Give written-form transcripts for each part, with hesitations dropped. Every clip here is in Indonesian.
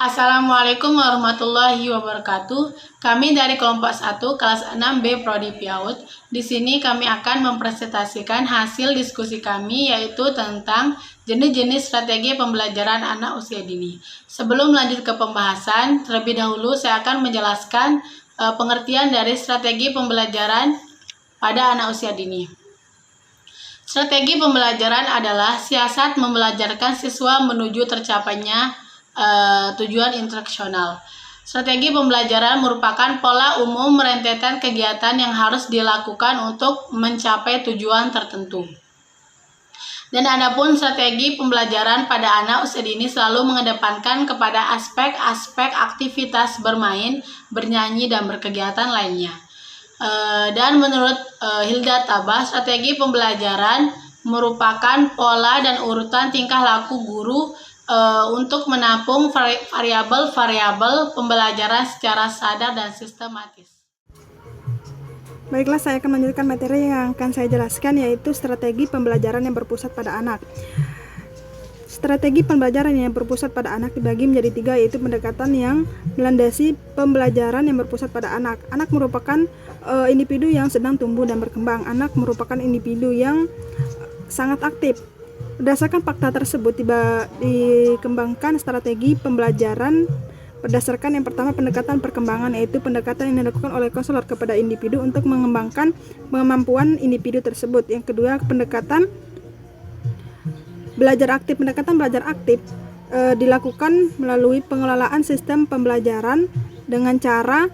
Assalamualaikum warahmatullahi wabarakatuh. Kami dari kelompok 1 kelas 6B Prodi PAUD. Di sini kami akan mempresentasikan hasil diskusi kami, yaitu tentang jenis-jenis strategi pembelajaran anak usia dini. Sebelum lanjut ke pembahasan, terlebih dahulu saya akan menjelaskan pengertian dari strategi pembelajaran pada anak usia dini. Strategi pembelajaran adalah siasat membelajarkan siswa menuju tercapainya tujuan instruksional. Strategi pembelajaran merupakan pola umum rentetan kegiatan yang harus dilakukan untuk mencapai tujuan tertentu. Dan adapun strategi pembelajaran pada anak usia dini selalu mengedepankan kepada aspek-aspek aktivitas bermain, bernyanyi, dan berkegiatan lainnya. Dan menurut Hilda Tabah, strategi pembelajaran merupakan pola dan urutan tingkah laku guru untuk menampung variabel-variabel pembelajaran secara sadar dan sistematis. Baiklah, saya akan melanjutkan materi yang akan saya jelaskan, yaitu strategi pembelajaran yang berpusat pada anak. Strategi pembelajaran yang berpusat pada anak dibagi menjadi 3, yaitu pendekatan yang melandasi pembelajaran yang berpusat pada anak. Anak merupakan individu yang sedang tumbuh dan berkembang. Anak merupakan individu yang sangat aktif. Berdasarkan fakta tersebut, dikembangkan strategi pembelajaran berdasarkan yang pertama pendekatan perkembangan, yaitu pendekatan yang dilakukan oleh konselor kepada individu untuk mengembangkan kemampuan individu tersebut. Yang kedua, pendekatan belajar aktif. Pendekatan belajar aktif dilakukan melalui pengelolaan sistem pembelajaran dengan cara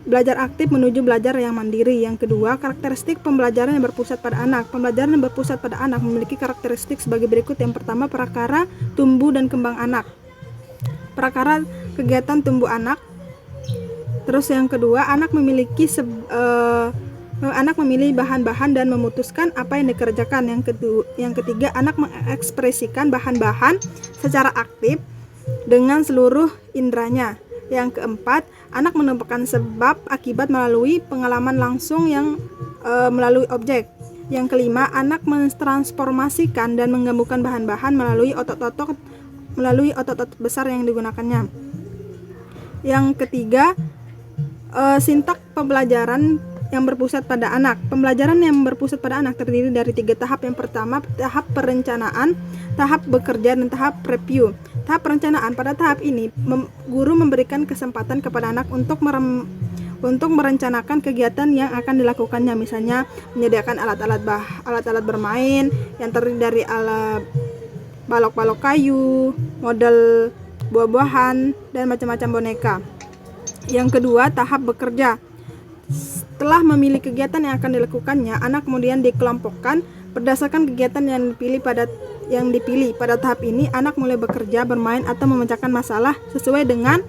belajar aktif menuju belajar yang mandiri. Yang kedua, karakteristik pembelajaran yang berpusat pada anak. Pembelajaran yang berpusat pada anak memiliki karakteristik sebagai berikut. Yang pertama, prakara tumbuh dan kembang anak. Prakara kegiatan tumbuh anak. Terus yang kedua, anak memilih bahan-bahan dan memutuskan apa yang dikerjakan. Yang ketiga, anak mengekspresikan bahan-bahan secara aktif dengan seluruh indranya. Yang keempat, anak menemukan sebab akibat melalui pengalaman langsung yang melalui objek. Yang kelima, anak mentransformasikan dan menggabungkan bahan-bahan melalui otot-otot besar yang digunakannya. Yang ketiga, sintak pembelajaran yang berpusat pada anak. Pembelajaran yang berpusat pada anak terdiri dari 3 tahap. Yang pertama, tahap perencanaan, tahap bekerja, dan tahap review. Tahap perencanaan, pada tahap ini guru memberikan kesempatan kepada anak untuk merencanakan kegiatan yang akan dilakukannya, misalnya menyediakan alat-alat bermain yang terdiri dari alat balok-balok kayu, model buah-buahan, dan macam-macam boneka. Yang kedua, tahap bekerja. Setelah memilih kegiatan yang akan dilakukannya, anak kemudian dikelompokkan berdasarkan kegiatan yang dipilih. Pada tahap ini, anak mulai bekerja, bermain, atau memecahkan masalah sesuai dengan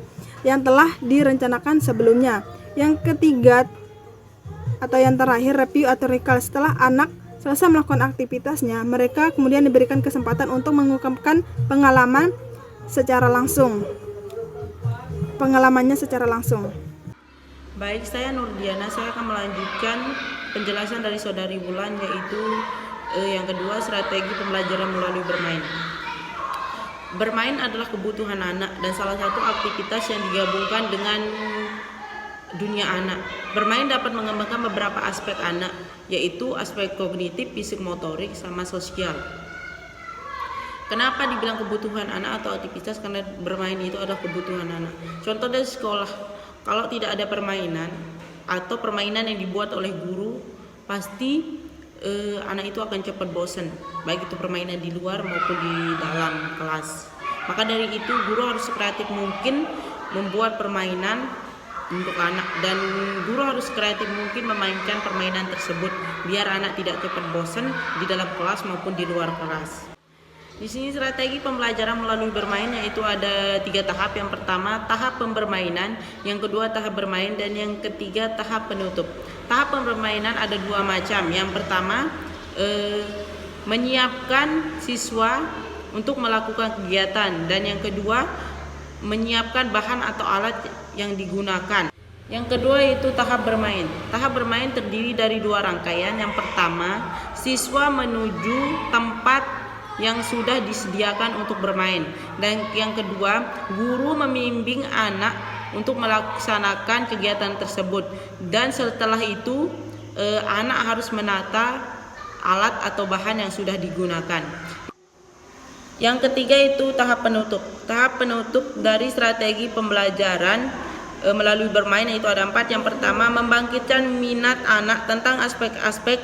yang telah direncanakan sebelumnya. Yang ketiga atau yang terakhir, review atau recall. Setelah anak selesai melakukan aktivitasnya, mereka kemudian diberikan kesempatan untuk mengungkapkan pengalamannya secara langsung. Baik, saya Nurdiana. Saya akan melanjutkan penjelasan dari Saudari Wulan, yaitu yang kedua, strategi pembelajaran melalui bermain. Bermain adalah kebutuhan anak dan salah satu aktivitas yang digabungkan dengan dunia anak. Bermain dapat mengembangkan beberapa aspek anak, yaitu aspek kognitif, fisik, motorik, sama sosial. Kenapa dibilang kebutuhan anak atau aktivitas? Karena bermain itu adalah kebutuhan anak. Contoh dari sekolah, kalau tidak ada permainan atau permainan yang dibuat oleh guru, pasti anak itu akan cepat bosan, baik itu permainan di luar maupun di dalam kelas. Maka dari itu guru harus sekreatif mungkin membuat permainan untuk anak, dan guru harus kreatif mungkin memainkan permainan tersebut biar anak tidak cepat bosan di dalam kelas maupun di luar kelas. Di sini strategi pembelajaran melalui bermain, yaitu ada 3 tahap. Yang pertama, tahap pembermainan. Yang kedua, tahap bermain. Dan yang ketiga, tahap penutup. Tahap pembermainan ada 2 macam. Yang pertama, menyiapkan siswa untuk melakukan kegiatan. Dan yang kedua, menyiapkan bahan atau alat yang digunakan. Yang kedua itu tahap bermain. Tahap bermain terdiri dari 2 rangkaian. Yang pertama, siswa menuju tempat yang sudah disediakan untuk bermain. Dan yang kedua, guru membimbing anak untuk melaksanakan kegiatan tersebut. Dan setelah itu anak harus menata alat atau bahan yang sudah digunakan. Yang ketiga itu tahap penutup. Tahap penutup dari strategi pembelajaran melalui bermain itu ada 4. Yang pertama, membangkitkan minat anak tentang aspek-aspek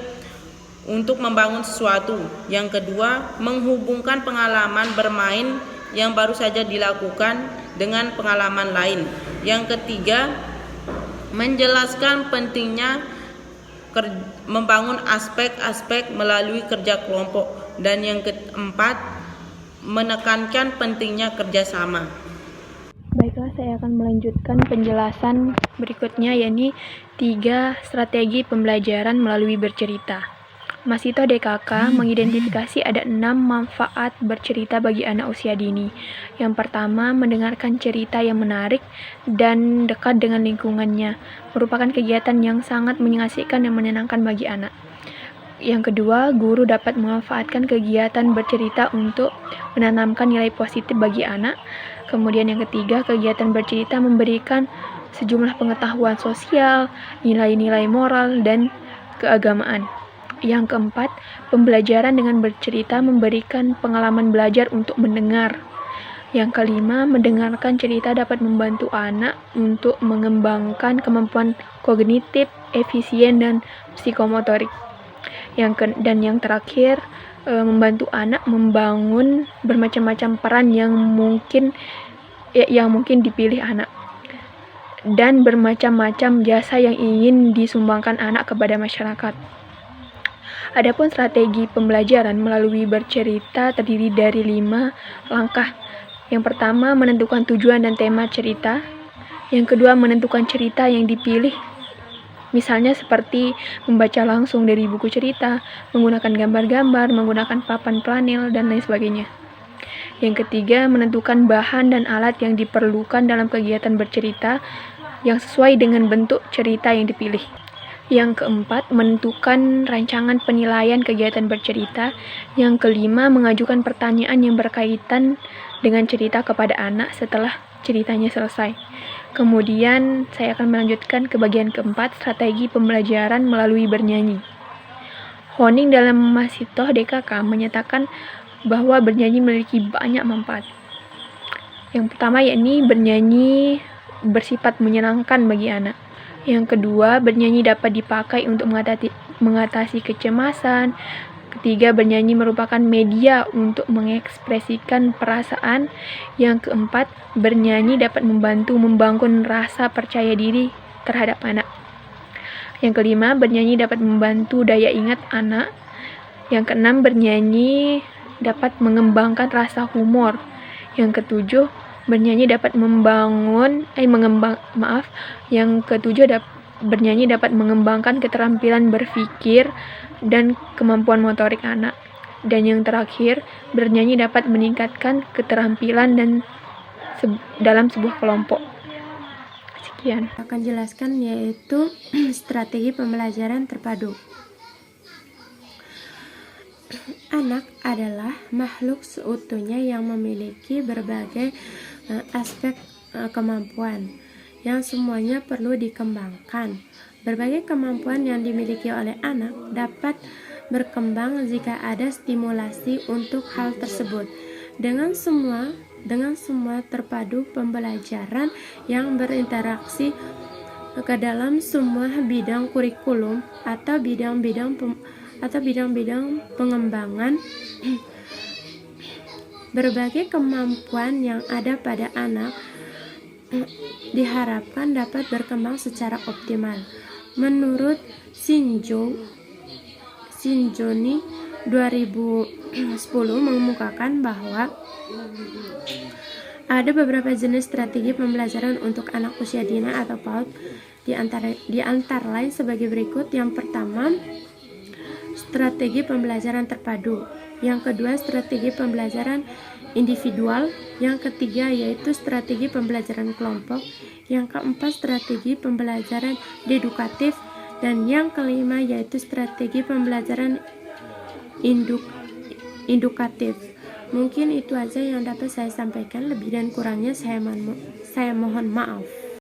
untuk membangun sesuatu. Yang kedua, menghubungkan pengalaman bermain yang baru saja dilakukan dengan pengalaman lain. Yang ketiga, menjelaskan pentingnya membangun aspek-aspek melalui kerja kelompok. Dan yang keempat, menekankan pentingnya kerjasama. Baiklah, saya akan melanjutkan penjelasan berikutnya, yakni 3 strategi pembelajaran melalui bercerita. Mas Ito DKK mengidentifikasi ada 6 manfaat bercerita bagi anak usia dini. Yang pertama, mendengarkan cerita yang menarik dan dekat dengan lingkungannya, merupakan kegiatan yang sangat mengasihkan dan menyenangkan bagi anak. Yang kedua, guru dapat memanfaatkan kegiatan bercerita untuk menanamkan nilai positif bagi anak. Kemudian yang ketiga, kegiatan bercerita memberikan sejumlah pengetahuan sosial, nilai-nilai moral, dan keagamaan. Yang keempat, pembelajaran dengan bercerita memberikan pengalaman belajar untuk mendengar. Yang kelima, mendengarkan cerita dapat membantu anak untuk mengembangkan kemampuan kognitif, efisien, dan psikomotorik. Dan yang terakhir, membantu anak membangun bermacam-macam peran yang mungkin dipilih anak, dan bermacam-macam jasa yang ingin disumbangkan anak kepada masyarakat. Adapun strategi pembelajaran melalui bercerita terdiri dari 5 langkah. Yang pertama, menentukan tujuan dan tema cerita. Yang kedua, menentukan cerita yang dipilih. Misalnya seperti membaca langsung dari buku cerita, menggunakan gambar-gambar, menggunakan papan planil, dan lain sebagainya. Yang ketiga, menentukan bahan dan alat yang diperlukan dalam kegiatan bercerita yang sesuai dengan bentuk cerita yang dipilih. Yang keempat, menentukan rancangan penilaian kegiatan bercerita. Yang kelima, mengajukan pertanyaan yang berkaitan dengan cerita kepada anak setelah ceritanya selesai. Kemudian saya akan melanjutkan ke bagian keempat, strategi pembelajaran melalui bernyanyi. Honing dalam Mas Ito DKK menyatakan bahwa bernyanyi memiliki banyak manfaat. Yang pertama yakni bernyanyi bersifat menyenangkan bagi anak. Yang kedua, bernyanyi dapat dipakai untuk mengatasi kecemasan. Ketiga, bernyanyi merupakan media untuk mengekspresikan perasaan. Yang keempat, bernyanyi dapat membantu membangun rasa percaya diri terhadap anak. Yang kelima, bernyanyi dapat membantu daya ingat anak. Yang keenam, bernyanyi dapat mengembangkan rasa humor. Yang ketujuh, bernyanyi dapat bernyanyi dapat mengembangkan keterampilan berpikir dan kemampuan motorik anak. Dan yang terakhir, bernyanyi dapat meningkatkan keterampilan dalam sebuah kelompok. Sekian. Akan jelaskan yaitu strategi pembelajaran terpadu. Anak adalah makhluk seutuhnya yang memiliki berbagai aspek kemampuan yang semuanya perlu dikembangkan. Berbagai kemampuan yang dimiliki oleh anak dapat berkembang jika ada stimulasi untuk hal tersebut. Dengan semua terpadu pembelajaran yang berinteraksi ke dalam semua bidang kurikulum atau bidang-bidang pengembangan. Berbagai kemampuan yang ada pada anak diharapkan dapat berkembang secara optimal. Menurut Sinjoni 2010 mengemukakan bahwa ada beberapa jenis strategi pembelajaran untuk anak usia dini atau PAUD, di antara lain sebagai berikut. Yang pertama, strategi pembelajaran terpadu. Yang kedua, strategi pembelajaran individual. Yang ketiga yaitu strategi pembelajaran kelompok. Yang keempat, strategi pembelajaran dedukatif. Dan yang kelima yaitu strategi pembelajaran indukatif. Mungkin itu aja yang dapat saya sampaikan, lebih dan kurangnya saya mohon maaf.